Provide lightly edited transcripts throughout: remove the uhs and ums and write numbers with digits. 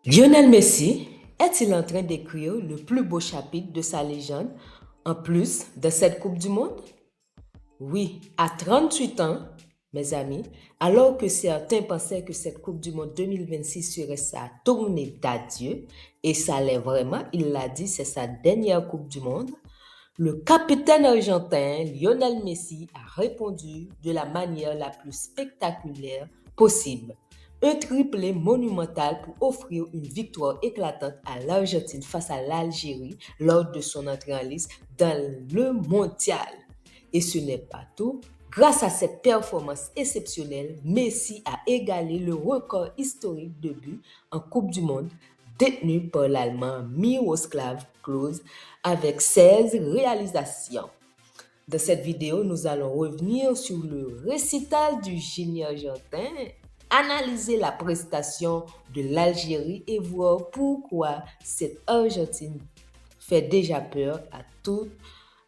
Lionel Messi est-il en train d'écrire le plus beau chapitre de sa légende en plus de cette Coupe du Monde? Oui, à 38 ans, mes amis, alors que certains pensaient que cette Coupe du Monde 2026 serait sa tournée d'adieu, et ça l'est vraiment, il l'a dit, c'est sa dernière Coupe du Monde, le capitaine argentin Lionel Messi a répondu de la manière la plus spectaculaire possible. Un triplé monumental pour offrir une victoire éclatante à l'Argentine face à l'Algérie lors de son entrée en lice dans le mondial. Et ce n'est pas tout. Grâce à cette performance exceptionnelle, Messi a égalé le record historique de buts en Coupe du Monde détenu par l'Allemand Miroslav Klose avec 16 réalisations. Dans cette vidéo, nous allons revenir sur le récital du génie argentin, analyser la prestation de l'Algérie et voir pourquoi cette Argentine fait déjà peur à toute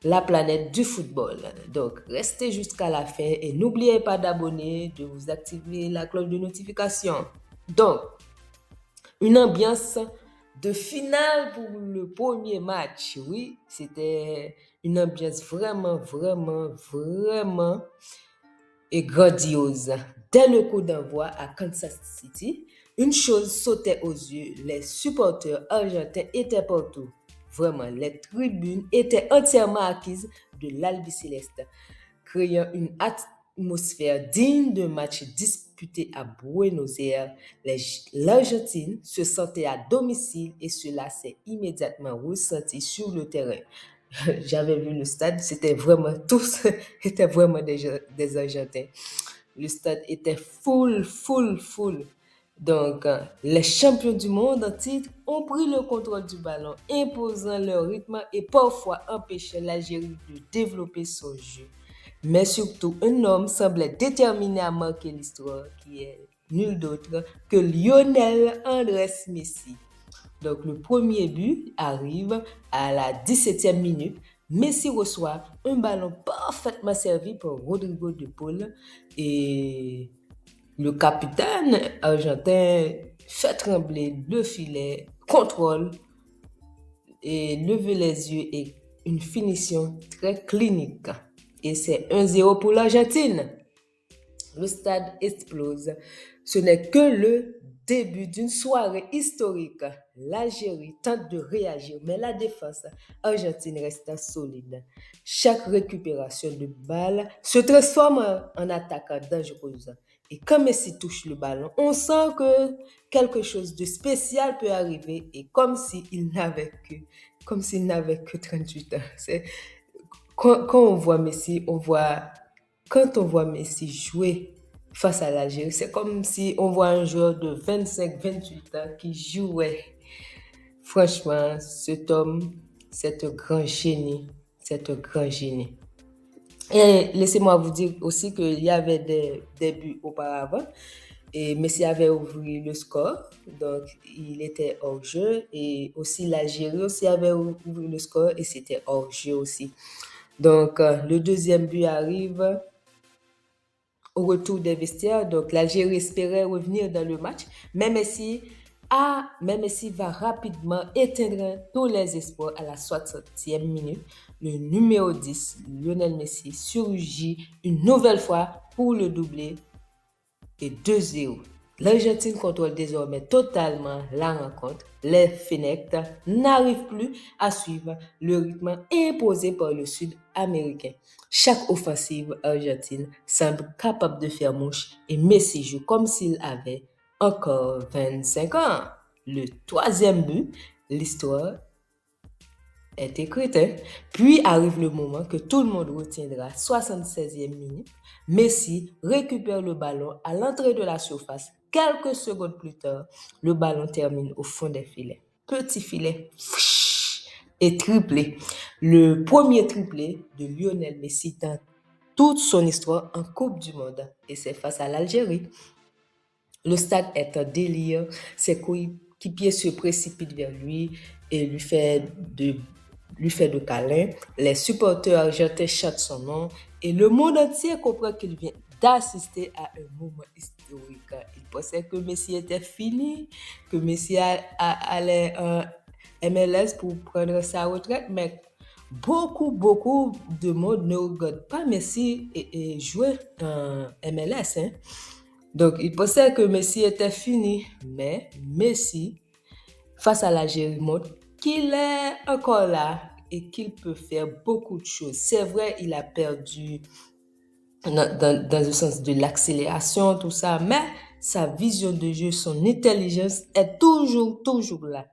la planète du football. Donc, restez jusqu'à la fin et n'oubliez pas d'abonner, de vous activer la cloche de notification. Donc, une ambiance de finale pour le premier match. Oui, c'était une ambiance vraiment et grandiose. Dès le coup d'envoi à Kansas City, une chose sautait aux yeux. Les supporters argentins étaient partout. Vraiment, les tribunes étaient entièrement acquises de l'Albiceleste, créant une atmosphère digne d'un match disputé à Buenos Aires. L'Argentine se sentait à domicile et cela s'est immédiatement ressenti sur le terrain. J'avais vu le stade, c'était vraiment tous étaient vraiment des Argentins. Le stade était full. Donc, les champions du monde en titre ont pris le contrôle du ballon, imposant leur rythme et parfois empêchant l'Algérie de développer son jeu. Mais surtout, un homme semblait déterminé à marquer l'histoire, qui est nul d'autre que Lionel Andrés Messi. Donc, le premier but arrive à la 17e minute. Messi reçoit un ballon parfaitement servi par Rodrigo de Paul et le capitaine argentin fait trembler le filet, contrôle et lever les yeux et une finition très clinique. Et c'est 1-0 pour l'Argentine. Le stade explose. Ce n'est que le début d'une soirée historique. L'Algérie tente de réagir, mais la défense argentine reste solide. Chaque récupération de balle se transforme en attaque dangereuse. Et quand Messi touche le ballon, on sent que quelque chose de spécial peut arriver et comme s'il n'avait que 38 ans. Quand on voit Messi, quand on voit Messi jouer face à l'Algérie, c'est comme si on voit un joueur de 25-28 ans qui jouait. Franchement, cet homme, c'est un grand génie. C'est un grand génie. Et laissez-moi vous dire aussi qu'il y avait des buts auparavant. Et Messi avait ouvert le score, donc il était hors jeu. Et aussi l'Algérie aussi avait ouvert le score et c'était hors jeu aussi. Donc le deuxième but arrive au retour des vestiaires. Donc, l'Algérie espérait revenir dans le match, mais Messi va rapidement éteindre tous les espoirs à la 60e minute. Le numéro 10, Lionel Messi, surgit une nouvelle fois pour le doubler et 2-0. L'Argentine contrôle désormais totalement la rencontre. Les Fennecs n'arrivent plus à suivre le rythme imposé par le Sud-Américain. Chaque offensive argentine semble capable de faire mouche et Messi joue comme s'il avait encore 25 ans. Le troisième but, l'histoire est écrite. Puis arrive le moment que tout le monde retiendra, 76e minute. Messi récupère le ballon à l'entrée de la surface. Quelques secondes plus tard, le ballon termine au fond des filets. Petit filet et triplé. Le premier triplé de Lionel Messi dans toute son histoire en Coupe du Monde. Et c'est face à l'Algérie. Le stade est en délire. Ses coéquipiers se précipitent vers lui et lui fait de câlins. Les supporters argentins chantent son nom et le monde entier comprend qu'il vient d'assister à un moment historique. Il pensait que Messi était fini, que Messi allait en MLS pour prendre sa retraite, mais beaucoup de monde ne regarde pas Messi et jouer en MLS. Hein. Donc, il pensait que Messi était fini, mais Messi, face à l'Algérie, montre qu'il est encore là et qu'il peut faire beaucoup de choses. C'est vrai, il a perdu dans le sens de l'accélération, tout ça, mais sa vision de jeu, son intelligence est toujours là.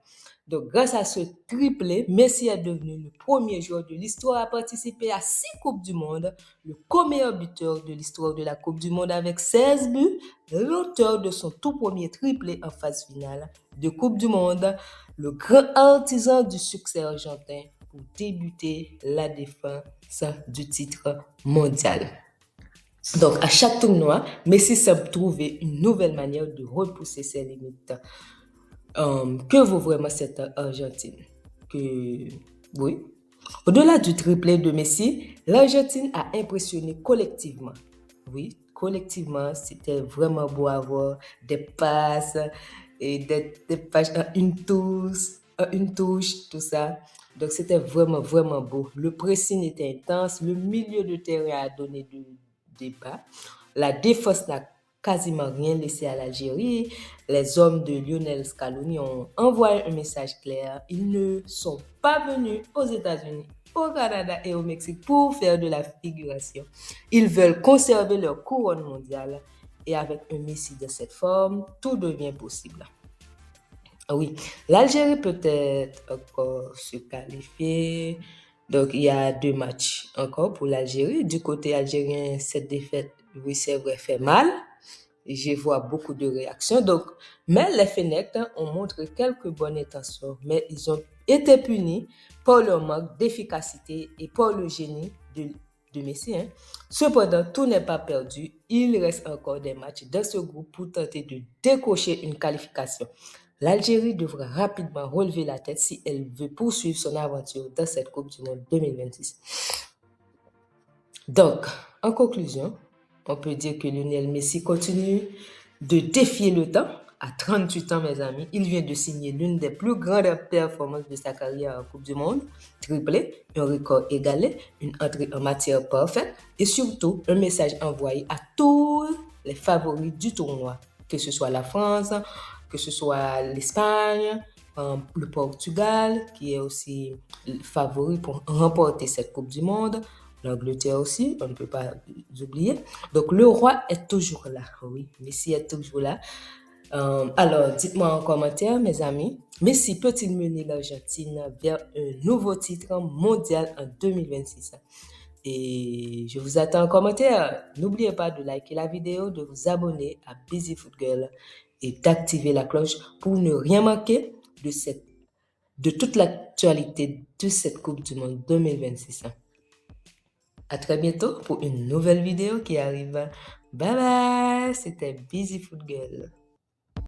Donc, grâce à ce triplé, Messi est devenu le premier joueur de l'histoire à participer à 6 Coupes du Monde, le co-meilleur buteur de l'histoire de la Coupe du Monde avec 16 buts, l'auteur de son tout premier triplé en phase finale de Coupe du Monde, le grand artisan du succès argentin pour débuter la défense du titre mondial. Donc, à chaque tournoi, Messi semble trouver une nouvelle manière de repousser ses limites. Que vaut vraiment cette Argentine? Oui. Au-delà du triplé de Messi, l'Argentine a impressionné collectivement. Oui, collectivement, c'était vraiment beau à voir des passes et des passes à une touche, tout ça. Donc, c'était vraiment beau. Le pressing était intense, le milieu de terrain a donné du débat. La défense n'a quasiment rien laissé à l'Algérie. Les hommes de Lionel Scaloni ont envoyé un message clair. Ils ne sont pas venus aux États-Unis, au Canada et au Mexique pour faire de la figuration. Ils veulent conserver leur couronne mondiale. Et avec un Messi de cette forme, tout devient possible. Oui, l'Algérie peut-être encore se qualifier. Donc, il y a 2 matchs encore pour l'Algérie. Du côté algérien, cette défaite, oui, c'est vrai, fait mal. Je vois beaucoup de réactions. Donc, mais les Fennecs ont montré quelques bonnes intentions, mais ils ont été punis par leur manque d'efficacité et par le génie de Messi. Hein. Cependant, tout n'est pas perdu. Il reste encore des matchs dans ce groupe pour tenter de décocher une qualification. L'Algérie devra rapidement relever la tête si elle veut poursuivre son aventure dans cette Coupe du Monde 2026. Donc, en conclusion, on peut dire que Lionel Messi continue de défier le temps. À 38 ans, mes amis, il vient de signer l'une des plus grandes performances de sa carrière en Coupe du Monde, triplé, un record égalé, une entrée en matière parfaite et surtout un message envoyé à tous les favoris du tournoi, que ce soit la France, que ce soit l'Espagne, le Portugal, qui est aussi favori pour remporter cette Coupe du Monde, l'Angleterre aussi, on ne peut pas oublier. Donc, le roi est toujours là. Oui, Messi est toujours là. Alors, dites-moi en commentaire, mes amis, Messi peut-il mener l'Argentine vers un nouveau titre mondial en 2026? Et je vous attends en commentaire. N'oubliez pas de liker la vidéo, de vous abonner à Busy Foot Girl et d'activer la cloche pour ne rien manquer de toute l'actualité de cette Coupe du Monde 2026. À très bientôt pour une nouvelle vidéo qui arrive. Bye bye, c'était Busy Foot Girl.